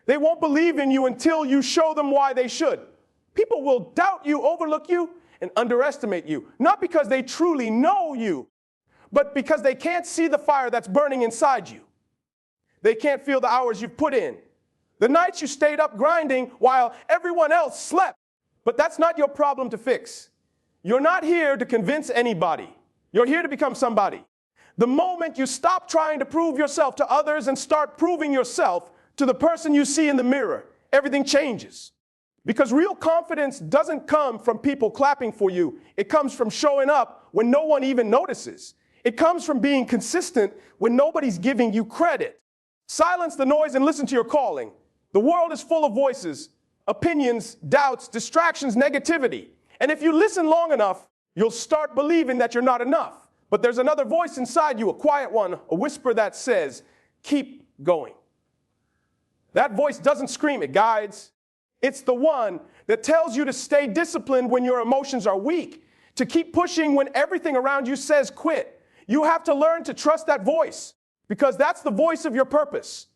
They won't believe in you until you show them why they should. People will doubt you, overlook you, and underestimate you, not because they truly know you, but because they can't see the fire that's burning inside you. They can't feel the hours you've put in, the nights you stayed up grinding while everyone else slept. But that's not your problem to fix. You're not here to convince anybody. You're here to become somebody. The moment you stop trying to prove yourself to others and start proving yourself to the person you see in the mirror, everything changes. Because real confidence doesn't come from people clapping for you. It comes from showing up when no one even notices. It comes from being consistent when nobody's giving you credit. Silence the noise and listen to your calling. The world is full of voices, opinions, doubts, distractions, negativity. And if you listen long enough, you'll start believing that you're not enough. But there's another voice inside you, a quiet one, a whisper that says, keep going. That voice doesn't scream, it guides. It's the one that tells you to stay disciplined when your emotions are weak, to keep pushing when everything around you says quit. You have to learn to trust that voice, because that's the voice of your purpose.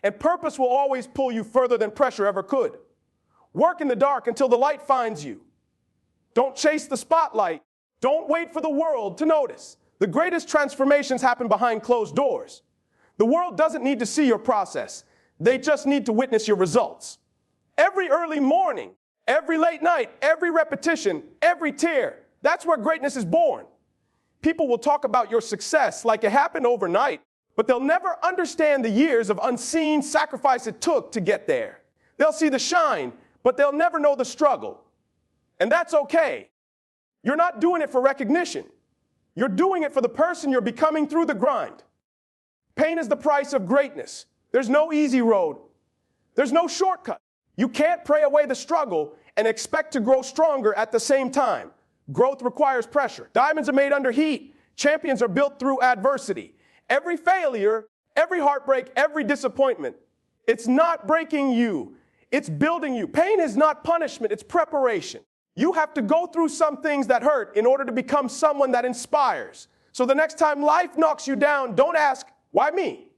And purpose will always pull you further than pressure ever could. Work in the dark until the light finds you. Don't chase the spotlight. Don't wait for the world to notice. The greatest transformations happen behind closed doors. The world doesn't need to see your process. They just need to witness your results. Every early morning, every late night, every repetition, every tear, that's where greatness is born. People will talk about your success like it happened overnight, but they'll never understand the years of unseen sacrifice it took to get there. They'll see the shine, but they'll never know the struggle. And that's okay. You're not doing it for recognition. You're doing it for the person you're becoming through the grind. Pain is the price of greatness. There's no easy road. There's no shortcut. You can't pray away the struggle and expect to grow stronger at the same time. Growth requires pressure. Diamonds are made under heat. Champions are built through adversity. Every failure, every heartbreak, every disappointment, it's not breaking you. It's building you. Pain is not punishment. It's preparation. You have to go through some things that hurt in order to become someone that inspires. So the next time life knocks you down, don't ask, why me?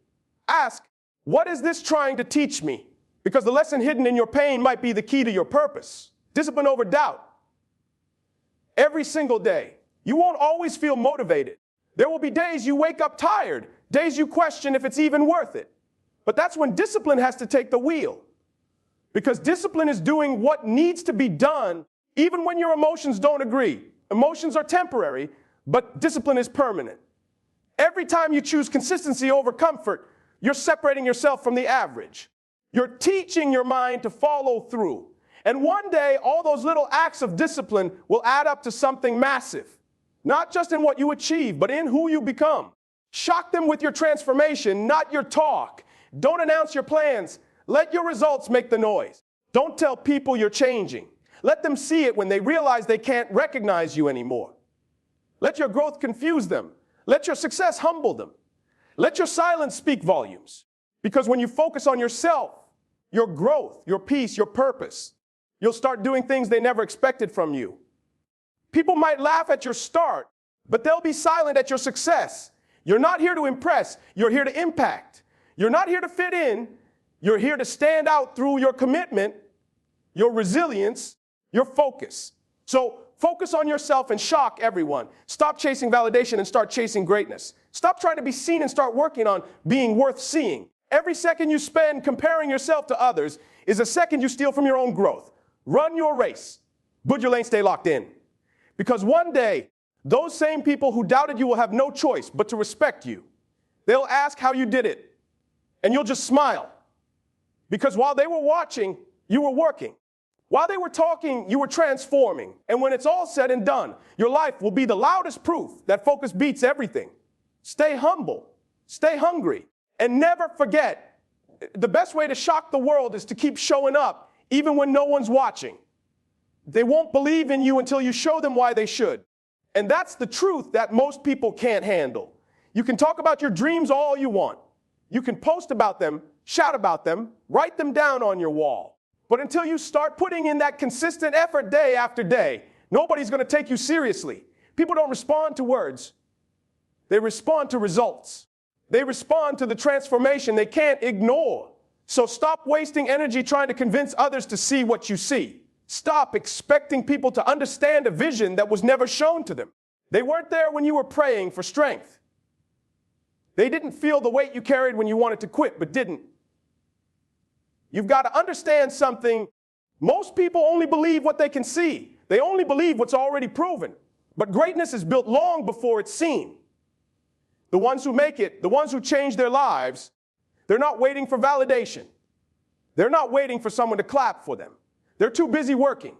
Ask, what is this trying to teach me? Because the lesson hidden in your pain might be the key to your purpose. Discipline over doubt. Every single day. You won't always feel motivated. There will be days you wake up tired, days you question if it's even worth it. But that's when discipline has to take the wheel. Because discipline is doing what needs to be done even when your emotions don't agree. Emotions are temporary, but discipline is permanent. Every time you choose consistency over comfort, you're separating yourself from the average. You're teaching your mind to follow through. And one day, all those little acts of discipline will add up to something massive. Not just in what you achieve, but in who you become. Shock them with your transformation, not your talk. Don't announce your plans. Let your results make the noise. Don't tell people you're changing. Let them see it when they realize they can't recognize you anymore. Let your growth confuse them. Let your success humble them. Let your silence speak volumes. Because when you focus on yourself, your growth, your peace, your purpose, you'll start doing things they never expected from you. People might laugh at your start, but they'll be silent at your success. You're not here to impress. You're here to impact. You're not here to fit in. You're here to stand out through your commitment, your resilience, your focus. So focus on yourself and shock everyone. Stop chasing validation and start chasing greatness. Stop trying to be seen and start working on being worth seeing. Every second you spend comparing yourself to others is a second you steal from your own growth. Run your race. Build your lane, stay locked in. Because one day, those same people who doubted you will have no choice but to respect you. They'll ask how you did it, and you'll just smile. Because while they were watching, you were working. While they were talking, you were transforming. And when it's all said and done, your life will be the loudest proof that focus beats everything. Stay humble, stay hungry, and never forget, the best way to shock the world is to keep showing up, even when no one's watching. They won't believe in you until you show them why they should. And that's the truth that most people can't handle. You can talk about your dreams all you want. You can post about them, shout about them, write them down on your wall. But until you start putting in that consistent effort day after day, nobody's going to take you seriously. People don't respond to words. They respond to results. They respond to the transformation they can't ignore. So stop wasting energy trying to convince others to see what you see. Stop expecting people to understand a vision that was never shown to them. They weren't there when you were praying for strength. They didn't feel the weight you carried when you wanted to quit, but didn't. You've got to understand something. Most people only believe what they can see. They only believe what's already proven. But greatness is built long before it's seen. The ones who make it, the ones who change their lives, they're not waiting for validation. They're not waiting for someone to clap for them. They're too busy working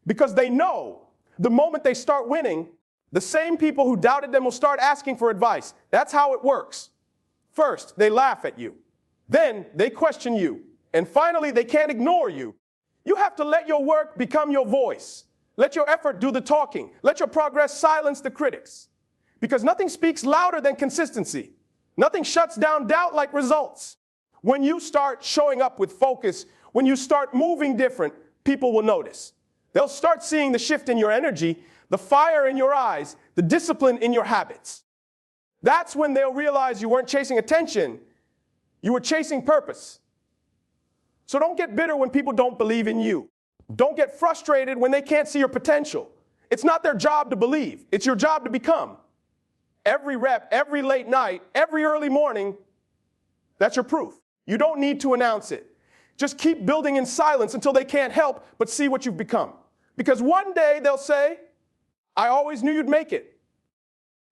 because they know the moment they start winning, the same people who doubted them will start asking for advice. That's how it works. First, they laugh at you. Then they question you. And finally, they can't ignore you. You have to let your work become your voice. Let your effort do the talking. Let your progress silence the critics. Because nothing speaks louder than consistency. Nothing shuts down doubt like results. When you start showing up with focus, when you start moving different, people will notice. They'll start seeing the shift in your energy, the fire in your eyes, the discipline in your habits. That's when they'll realize you weren't chasing attention, you were chasing purpose. So don't get bitter when people don't believe in you. Don't get frustrated when they can't see your potential. It's not their job to believe, it's your job to become. Every rep, every late night, every early morning, that's your proof. You don't need to announce it. Just keep building in silence until they can't help but see what you've become. Because one day they'll say, I always knew you'd make it.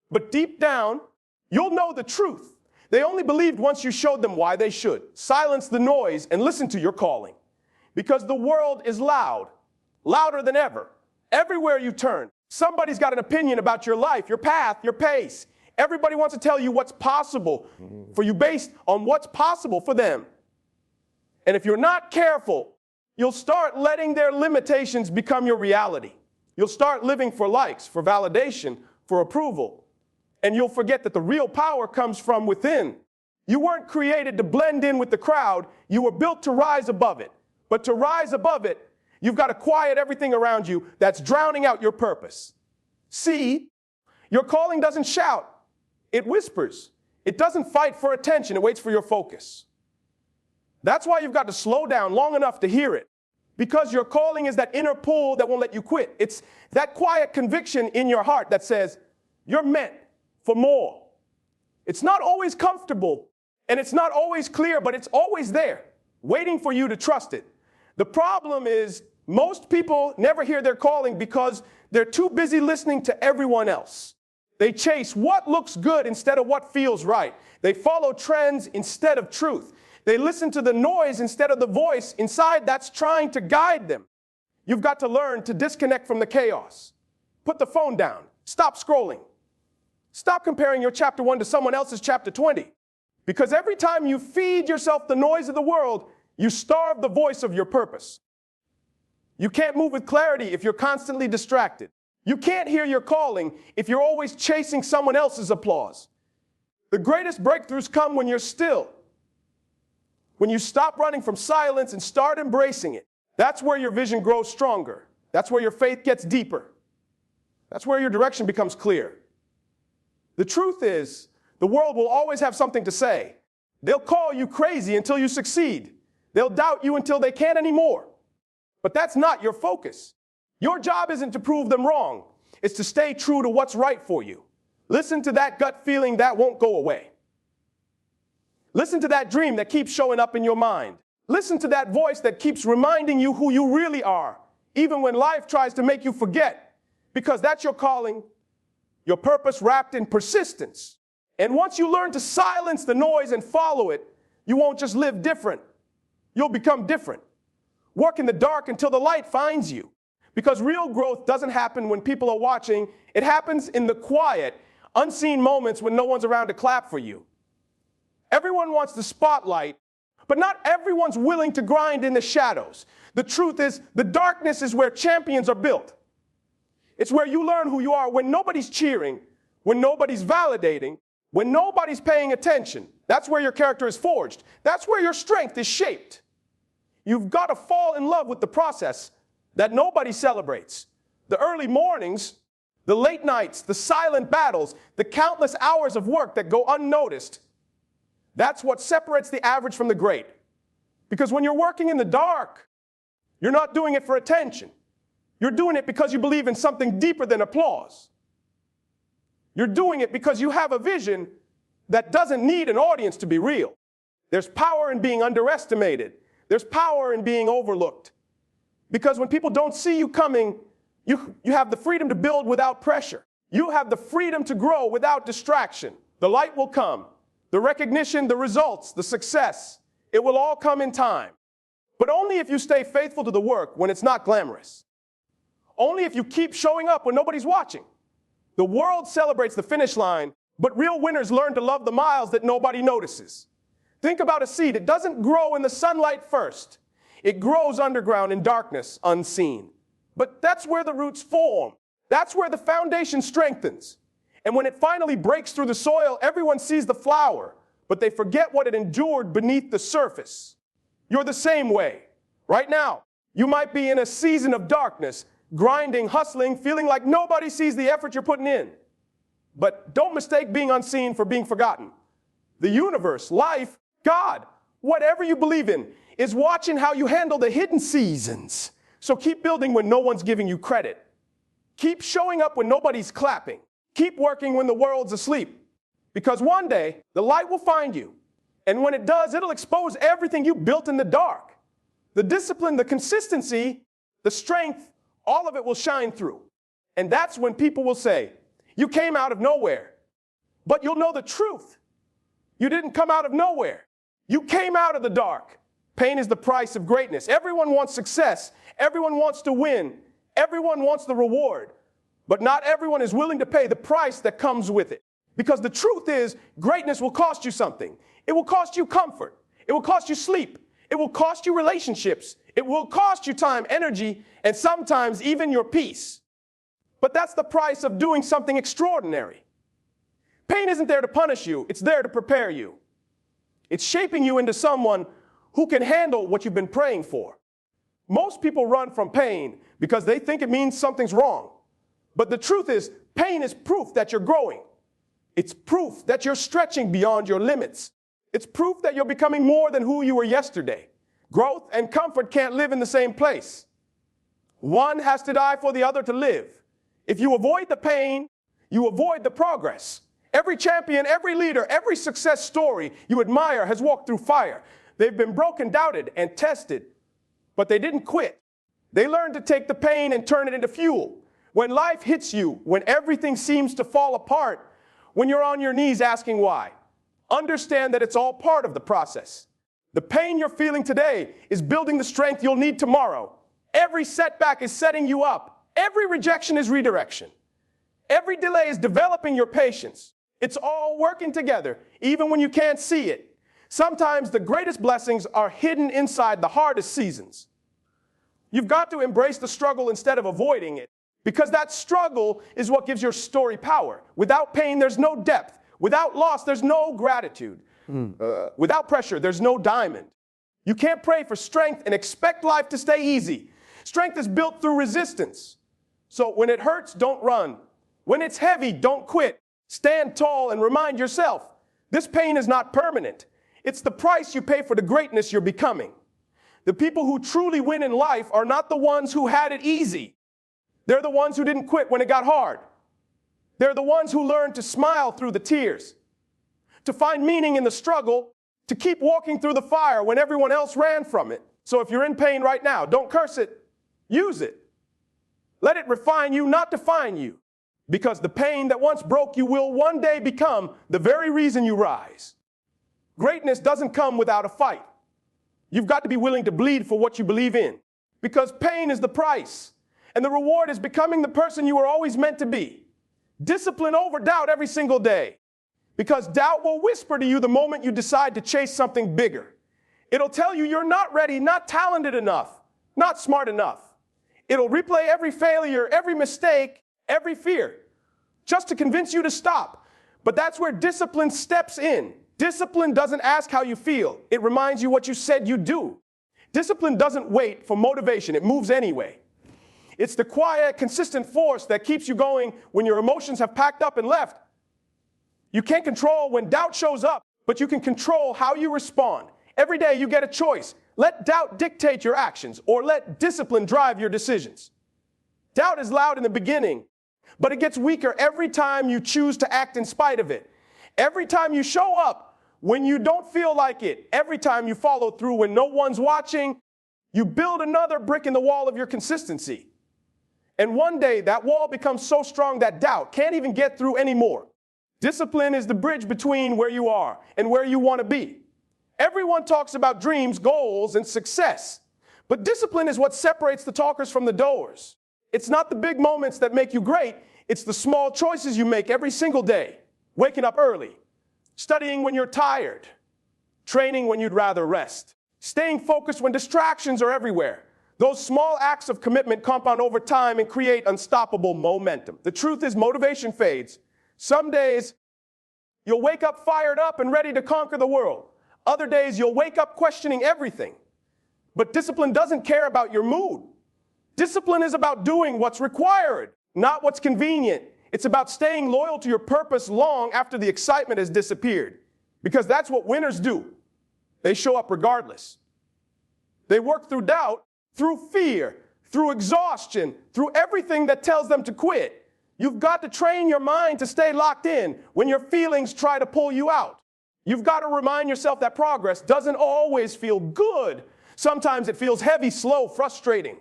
But deep down, you'll know the truth. They only believed once you showed them why they should. Silence the noise and listen to your calling. Because the world is loud, louder than ever. Everywhere you turn, somebody's got an opinion about your life, your path, your pace. Everybody wants to tell you what's possible for you based on what's possible for them. And if you're not careful, you'll start letting their limitations become your reality. You'll start living for likes, for validation, for approval. And you'll forget that the real power comes from within. You weren't created to blend in with the crowd. You were built to rise above it. But to rise above it, you've got to quiet everything around you that's drowning out your purpose. See, your calling doesn't shout. It whispers. It doesn't fight for attention. It waits for your focus. That's why you've got to slow down long enough to hear it. Because your calling is that inner pull that won't let you quit. It's that quiet conviction in your heart that says, you're meant for more. It's not always comfortable, and it's not always clear, but it's always there, waiting for you to trust it. The problem is most people never hear their calling because they're too busy listening to everyone else. They chase what looks good instead of what feels right. They follow trends instead of truth. They listen to the noise instead of the voice inside that's trying to guide them. You've got to learn to disconnect from the chaos. Put the phone down. Stop scrolling. Stop comparing your chapter 1 to someone else's chapter 20. Because every time you feed yourself the noise of the world, you starve the voice of your purpose. You can't move with clarity if you're constantly distracted. You can't hear your calling if you're always chasing someone else's applause. The greatest breakthroughs come when you're still. When you stop running from silence and start embracing it. That's where your vision grows stronger. That's where your faith gets deeper. That's where your direction becomes clear. The truth is, the world will always have something to say. They'll call you crazy until you succeed. They'll doubt you until they can't anymore. But that's not your focus. Your job isn't to prove them wrong. It's to stay true to what's right for you. Listen to that gut feeling that won't go away. Listen to that dream that keeps showing up in your mind. Listen to that voice that keeps reminding you who you really are, even when life tries to make you forget, because that's your calling, your purpose wrapped in persistence. And once you learn to silence the noise and follow it, you won't just live different. You'll become different. Work in the dark until the light finds you. Because real growth doesn't happen when people are watching. It happens in the quiet, unseen moments when no one's around to clap for you. Everyone wants the spotlight, but not everyone's willing to grind in the shadows. The truth is, the darkness is where champions are built. It's where you learn who you are when nobody's cheering, when nobody's validating, when nobody's paying attention. That's where your character is forged. That's where your strength is shaped. You've got to fall in love with the process that nobody celebrates. The early mornings, the late nights, the silent battles, the countless hours of work that go unnoticed. That's what separates the average from the great. Because when you're working in the dark, you're not doing it for attention. You're doing it because you believe in something deeper than applause. You're doing it because you have a vision that doesn't need an audience to be real. There's power in being underestimated. There's power in being overlooked. Because when people don't see you coming, you have the freedom to build without pressure. You have the freedom to grow without distraction. The light will come. The recognition, the results, the success, it will all come in time. But only if you stay faithful to the work when it's not glamorous. Only if you keep showing up when nobody's watching. The world celebrates the finish line, but real winners learn to love the miles that nobody notices. Think about a seed. It doesn't grow in the sunlight first. It grows underground in darkness, unseen. But that's where the roots form. That's where the foundation strengthens. And when it finally breaks through the soil, everyone sees the flower, but they forget what it endured beneath the surface. You're the same way. Right now, you might be in a season of darkness, grinding, hustling, feeling like nobody sees the effort you're putting in. But don't mistake being unseen for being forgotten. The universe, life, God, whatever you believe in, is watching how you handle the hidden seasons. So keep building when no one's giving you credit. Keep showing up when nobody's clapping. Keep working when the world's asleep. Because one day, the light will find you. And when it does, it'll expose everything you built in the dark. The discipline, the consistency, the strength, all of it will shine through. And that's when people will say, you came out of nowhere. But you'll know the truth. You didn't come out of nowhere. You came out of the dark. Pain is the price of greatness. Everyone wants success. Everyone wants to win. Everyone wants the reward. But not everyone is willing to pay the price that comes with it. Because the truth is, greatness will cost you something. It will cost you comfort. It will cost you sleep. It will cost you relationships. It will cost you time, energy, and sometimes even your peace. But that's the price of doing something extraordinary. Pain isn't there to punish you. It's there to prepare you. It's shaping you into someone who can handle what you've been praying for. Most people run from pain because they think it means something's wrong. But the truth is, pain is proof that you're growing. It's proof that you're stretching beyond your limits. It's proof that you're becoming more than who you were yesterday. Growth and comfort can't live in the same place. One has to die for the other to live. If you avoid the pain, you avoid the progress. Every champion, every leader, every success story you admire has walked through fire. They've been broken, doubted, and tested, but they didn't quit. They learned to take the pain and turn it into fuel. When life hits you, when everything seems to fall apart, when you're on your knees asking why, understand that it's all part of the process. The pain you're feeling today is building the strength you'll need tomorrow. Every setback is setting you up. Every rejection is redirection. Every delay is developing your patience. It's all working together, even when you can't see it. Sometimes the greatest blessings are hidden inside the hardest seasons. You've got to embrace the struggle instead of avoiding it, because that struggle is what gives your story power. Without pain, there's no depth. Without loss, there's no gratitude. Without pressure, there's no diamond. You can't pray for strength and expect life to stay easy. Strength is built through resistance. So when it hurts, don't run. When it's heavy, don't quit. Stand tall and remind yourself, this pain is not permanent. It's the price you pay for the greatness you're becoming. The people who truly win in life are not the ones who had it easy. They're the ones who didn't quit when it got hard. They're the ones who learned to smile through the tears, to find meaning in the struggle, to keep walking through the fire when everyone else ran from it. So if you're in pain right now, don't curse it. Use it. Let it refine you, not define you. Because the pain that once broke you will one day become the very reason you rise. Greatness doesn't come without a fight. You've got to be willing to bleed for what you believe in. Because pain is the price. And the reward is becoming the person you were always meant to be. Discipline over doubt every single day. Because doubt will whisper to you the moment you decide to chase something bigger. It'll tell you you're not ready, not talented enough, not smart enough. It'll replay every failure, every mistake, every fear, just to convince you to stop. But that's where discipline steps in. Discipline doesn't ask how you feel. It reminds you what you said you'd do. Discipline doesn't wait for motivation. It moves anyway. It's the quiet, consistent force that keeps you going when your emotions have packed up and left. You can't control when doubt shows up, but you can control how you respond. Every day you get a choice. Let doubt dictate your actions, or let discipline drive your decisions. Doubt is loud in the beginning, but it gets weaker every time you choose to act in spite of it. Every time you show up when you don't feel like it, every time you follow through when no one's watching, you build another brick in the wall of your consistency. And one day, that wall becomes so strong that doubt can't even get through anymore. Discipline is the bridge between where you are and where you want to be. Everyone talks about dreams, goals, and success. But discipline is what separates the talkers from the doers. It's not the big moments that make you great. It's the small choices you make every single day. Waking up early, studying when you're tired, training when you'd rather rest, staying focused when distractions are everywhere. Those small acts of commitment compound over time and create unstoppable momentum. The truth is, motivation fades. Some days, you'll wake up fired up and ready to conquer the world. Other days, you'll wake up questioning everything. But discipline doesn't care about your mood. Discipline is about doing what's required, not what's convenient. It's about staying loyal to your purpose long after the excitement has disappeared. Because that's what winners do. They show up regardless. They work through doubt, through fear, through exhaustion, through everything that tells them to quit. You've got to train your mind to stay locked in when your feelings try to pull you out. You've got to remind yourself that progress doesn't always feel good. Sometimes it feels heavy, slow, frustrating.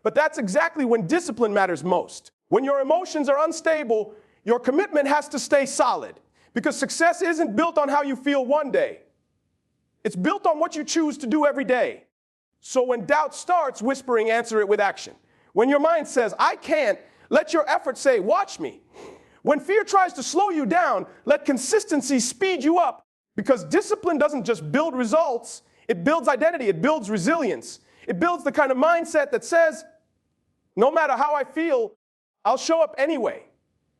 But that's exactly when discipline matters most. When your emotions are unstable, your commitment has to stay solid. Because success isn't built on how you feel one day. It's built on what you choose to do every day. So when doubt starts whispering, answer it with action. When your mind says, I can't, let your effort say, watch me. When fear tries to slow you down, let consistency speed you up. Because discipline doesn't just build results, it builds identity, it builds resilience. It builds the kind of mindset that says, no matter how I feel, I'll show up anyway.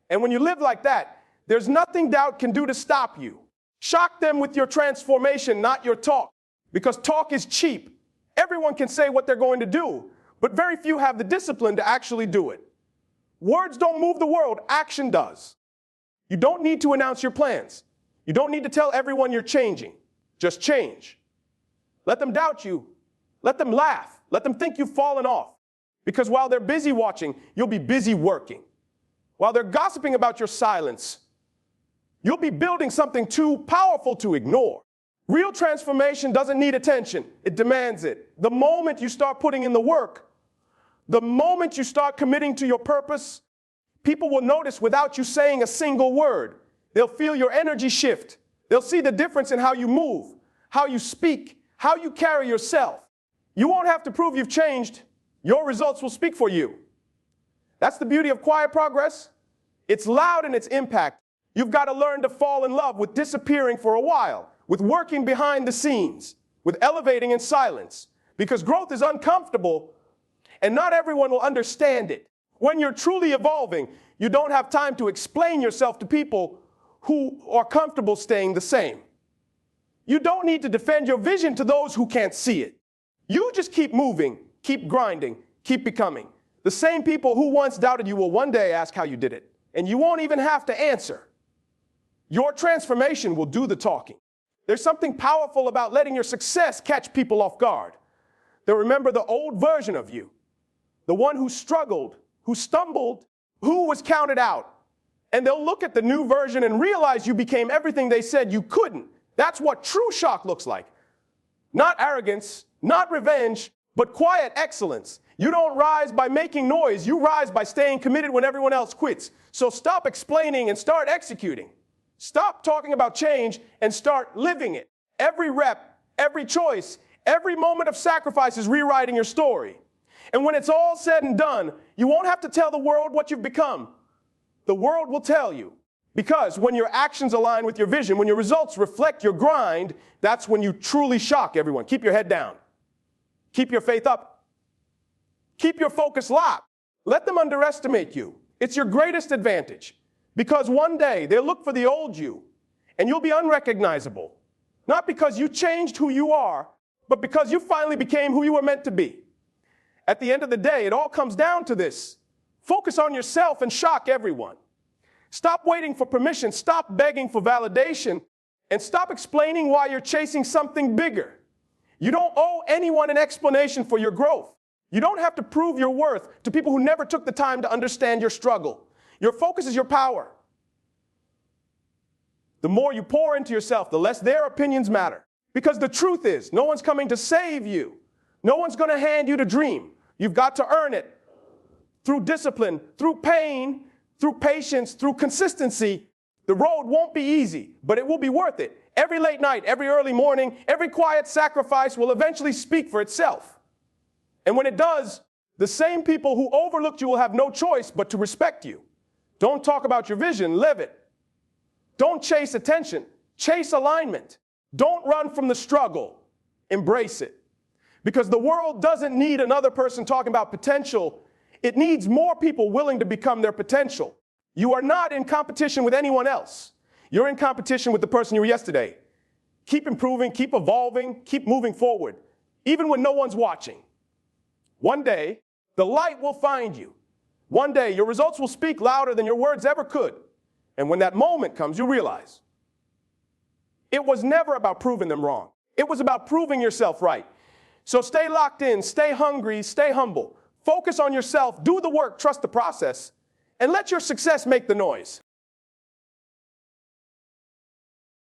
And when you live like that, there's nothing doubt can do to stop you. Shock them with your transformation, not your talk. Because talk is cheap. Everyone can say what they're going to do, but very few have the discipline to actually do it. Words don't move the world, action does. You don't need to announce your plans. You don't need to tell everyone you're changing. Just change. Let them doubt you. Let them laugh. Let them think you've fallen off. Because while they're busy watching, you'll be busy working. While they're gossiping about your silence, you'll be building something too powerful to ignore. Real transformation doesn't need attention. It demands it. The moment you start putting in the work, the moment you start committing to your purpose, people will notice without you saying a single word. They'll feel your energy shift. They'll see the difference in how you move, how you speak, how you carry yourself. You won't have to prove you've changed. Your results will speak for you. That's the beauty of quiet progress. It's loud in its impact. You've got to learn to fall in love with disappearing for a while, with working behind the scenes, with elevating in silence. Because growth is uncomfortable, and not everyone will understand it. When you're truly evolving, you don't have time to explain yourself to people who are comfortable staying the same. You don't need to defend your vision to those who can't see it. You just keep moving, keep grinding, keep becoming. The same people who once doubted you will one day ask how you did it, and you won't even have to answer. Your transformation will do the talking. There's something powerful about letting your success catch people off guard. They'll remember the old version of you, the one who struggled, who stumbled, who was counted out. And they'll look at the new version and realize you became everything they said you couldn't. That's what true shock looks like. Not arrogance, not revenge, but quiet excellence. You don't rise by making noise. You rise by staying committed when everyone else quits. So stop explaining and start executing. Stop talking about change and start living it. Every rep, every choice, every moment of sacrifice is rewriting your story. And when it's all said and done, you won't have to tell the world what you've become. The world will tell you. Because when your actions align with your vision, when your results reflect your grind, that's when you truly shock everyone. Keep your head down. Keep your faith up. Keep your focus locked. Let them underestimate you. It's your greatest advantage. Because one day they'll look for the old you and you'll be unrecognizable. Not because you changed who you are, but because you finally became who you were meant to be. At the end of the day, it all comes down to this. Focus on yourself and shock everyone. Stop waiting for permission, stop begging for validation, and stop explaining why you're chasing something bigger. You don't owe anyone an explanation for your growth. You don't have to prove your worth to people who never took the time to understand your struggle. Your focus is your power. The more you pour into yourself, the less their opinions matter. Because the truth is, no one's coming to save you. No one's going to hand you the dream. You've got to earn it through discipline, through pain, through patience, through consistency. The road won't be easy, but it will be worth it. Every late night, every early morning, every quiet sacrifice will eventually speak for itself. And when it does, the same people who overlooked you will have no choice but to respect you. Don't talk about your vision, live it. Don't chase attention, chase alignment. Don't run from the struggle, embrace it. Because the world doesn't need another person talking about potential. It needs more people willing to become their potential. You are not in competition with anyone else. You're in competition with the person you were yesterday. Keep improving, keep evolving, keep moving forward, even when no one's watching. One day, the light will find you. One day, your results will speak louder than your words ever could. And when that moment comes, you realize it was never about proving them wrong. It was about proving yourself right. So stay locked in, stay hungry, stay humble. Focus on yourself, do the work, trust the process, and let your success make the noise.